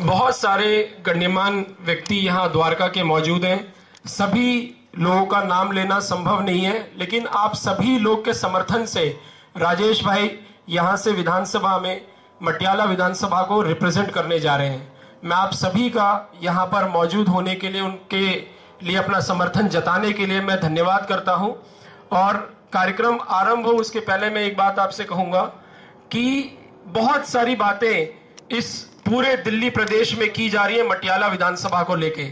बहुत सारे गण्यमान व्यक्ति यहाँ द्वारका के मौजूद हैं। सभी लोगों का नाम लेना संभव नहीं है, लेकिन आप सभी लोग के समर्थन से राजेश भाई यहाँ से विधानसभा में मटियाला विधानसभा को रिप्रेजेंट करने जा रहे हैं। मैं आप सभी का यहाँ पर मौजूद होने के लिए, उनके लिए अपना समर्थन जताने के लिए मैं धन्यवाद करता हूँ। और कार्यक्रम आरंभ हो उसके पहले मैं एक बात आपसे कहूँगा कि बहुत सारी बातें इस पूरे दिल्ली प्रदेश में की जा रही है मटियाला विधानसभा को लेके।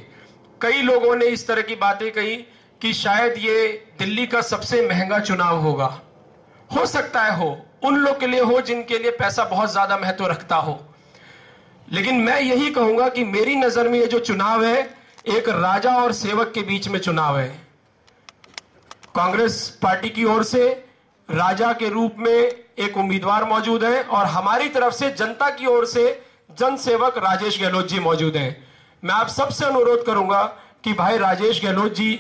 कई लोगों ने इस तरह की बातें कही कि शायद ये दिल्ली का सबसे महंगा चुनाव होगा। हो सकता है हो, उन लोग के लिए हो जिनके लिए पैसा बहुत ज्यादा महत्व रखता हो, लेकिन मैं यही कहूंगा कि मेरी नजर में ये जो चुनाव है एक राजा और सेवक के बीच में चुनाव है। कांग्रेस पार्टी की ओर से राजा के रूप में एक उम्मीदवार मौजूद है और हमारी तरफ से जनता की ओर से जनसेवक राजेश गहलोत जी मौजूद हैं। मैं आप सबसे अनुरोध करूंगा कि भाई राजेश गहलोत जी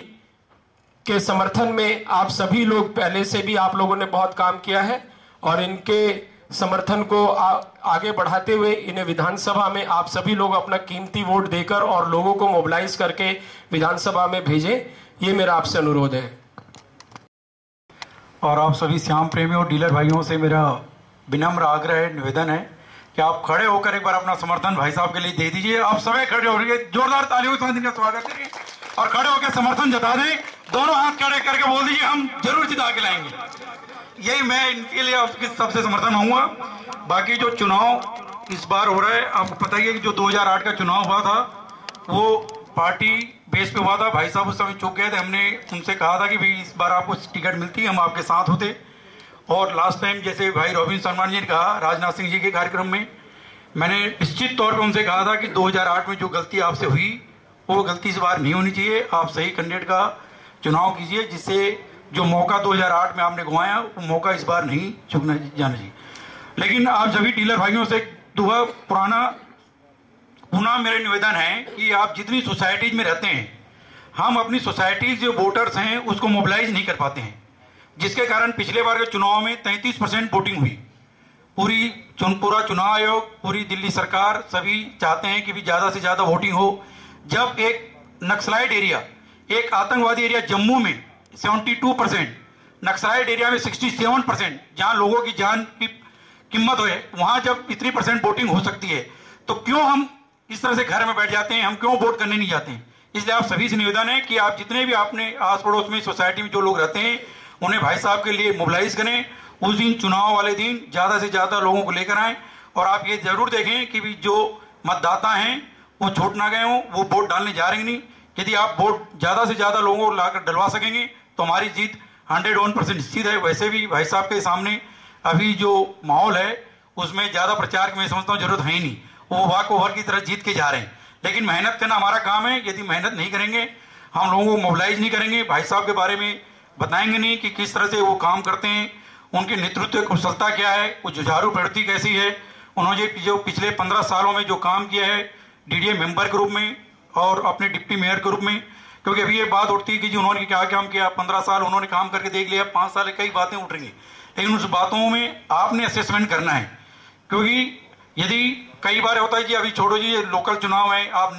के समर्थन में आप सभी लोग, पहले से भी आप लोगों ने बहुत काम किया है और इनके समर्थन को आगे बढ़ाते हुए इन्हें विधानसभा में आप सभी लोग अपना कीमती वोट देकर और लोगों को मोबिलाइज करके विधानसभा में भेजें, ये मेरा आपसे अनुरोध है। और आप सभी श्याम प्रेमी और डीलर भाइयों से मेरा विनम्र आग्रह है, निवेदन है कि आप खड़े होकर एक बार अपना समर्थन भाई साहब के लिए दे दीजिए। आप सभी खड़े हो रही जोरदार तालियों से इनका स्वागत करिए और खड़े होकर समर्थन जता दें। दोनों हाथ खड़े करके बोल दीजिए हम जरूर जिता के लाएंगे। यही मैं इनके लिए आपके सबसे समर्थन मांगूंगा। बाकी जो चुनाव इस बार हो रहा है, आपको पता ही है कि जो 2008 का चुनाव हुआ था वो पार्टी बेस पे हुआ था। भाई साहब उस समय चूक गए थे। हमने उनसे कहा था कि भाई इस बार आपको टिकट मिलती, हम आपके साथ होते। और लास्ट टाइम जैसे भाई रोबिन शर्मा जी ने कहा राजनाथ सिंह जी के कार्यक्रम में, मैंने निश्चित तौर पर उनसे कहा था कि 2008 में जो गलती आपसे हुई वो गलती इस बार नहीं होनी चाहिए। आप सही कैंडिडेट का चुनाव कीजिए, जिससे जो मौका 2008 में आपने गंवाया वो मौका इस बार नहीं चूकना जाना चाहिए। लेकिन आप सभी डीलर भाइयों से दुआ पुनः मेरे निवेदन है कि आप जितनी सोसाइटीज में रहते हैं, हम अपनी सोसाइटीज जो वोटर्स हैं उसको मोबिलाइज नहीं कर पाते हैं, जिसके कारण पिछले बार के चुनाव में 33% वोटिंग हुई। पूरा चुनाव आयोग, पूरी दिल्ली सरकार सभी चाहते हैं कि भी ज़्यादा से ज़्यादा वोटिंग हो। जब एक नक्सलाइट एरिया, एक आतंकवादी एरिया जम्मू में 72%, नक्सलाइट एरिया में 67%, जहाँ लोगों की जान की कीमत हो, वहाँ जब इतनी % वोटिंग हो सकती है तो क्यों हम इस तरह से घर में बैठ जाते हैं, हम क्यों वोट करने नहीं जाते हैं। इसलिए आप सभी से निवेदन है कि आप जितने भी अपने आस पड़ोस में सोसाइटी में जो लोग रहते हैं उन्हें भाई साहब के लिए मोबिलाइज करें। उस दिन चुनाव वाले दिन ज़्यादा से ज़्यादा लोगों को लेकर आएँ और आप ये जरूर देखें कि भी जो मतदाता हैं वो छूट ना गए हों, वो वोट डालने जा रहे नहीं। यदि आप वोट ज़्यादा से ज़्यादा लोगों को लाकर डलवा सकेंगे तो हमारी जीत 101% निश्चित है। वैसे भी भाई साहब के सामने अभी जो माहौल है उसमें ज़्यादा प्रचार की मैं समझता हूँ जरूरत है ही नहीं। वो वाक ओवर की तरह जीत के जा रहे हैं, लेकिन मेहनत करना हमारा काम है। यदि मेहनत नहीं करेंगे, हम लोगों को मोबिलाइज नहीं करेंगे, भाई साहब के बारे में बताएंगे नहीं कि किस तरह से वो काम करते हैं, उनके नेतृत्व कुशलता क्या है, वो जुझारू प्रवृत्ति कैसी है, उन्होंने जो पिछले 15 सालों में जो काम किया है DDA मेंबर के रूप में और अपने डिप्टी मेयर के रूप में। क्योंकि अभी ये बात उठती है कि जी उन्होंने क्या काम किया, 15 साल उन्होंने काम करके देख लिया, 5 साल कई बातें उठ रही हैं, लेकिन उस बातों में आपने असेसमेंट करना है। क्योंकि यदि कई बार होता है कि अभी छोड़ो जी ये लोकल चुनाव है, आप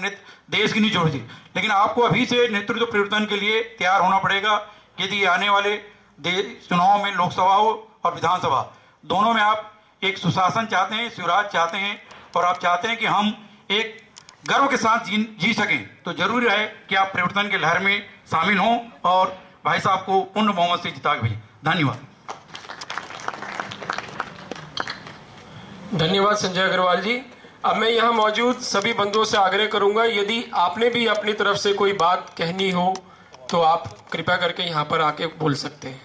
देश की नहीं छोड़ दी, लेकिन आपको अभी से नेतृत्व परिवर्तन के लिए तैयार होना पड़ेगा। यदि आने वाले चुनाव में लोकसभा हो और विधानसभा दोनों में आप एक सुशासन चाहते हैं, स्वराज चाहते हैं और आप चाहते हैं कि हम एक गर्व के साथ जी सकें, तो जरूरी है कि आप परिवर्तन के लहर में शामिल हों और भाई साहब को पूर्ण बहुमत से जिता के भेजें। धन्यवाद। धन्यवाद संजय अग्रवाल जी। अब मैं यहाँ मौजूद सभी बंधुओं से आग्रह करूंगा, यदि आपने भी अपनी तरफ से कोई बात कहनी हो तो आप कृपया करके यहाँ पर आके बोल सकते हैं।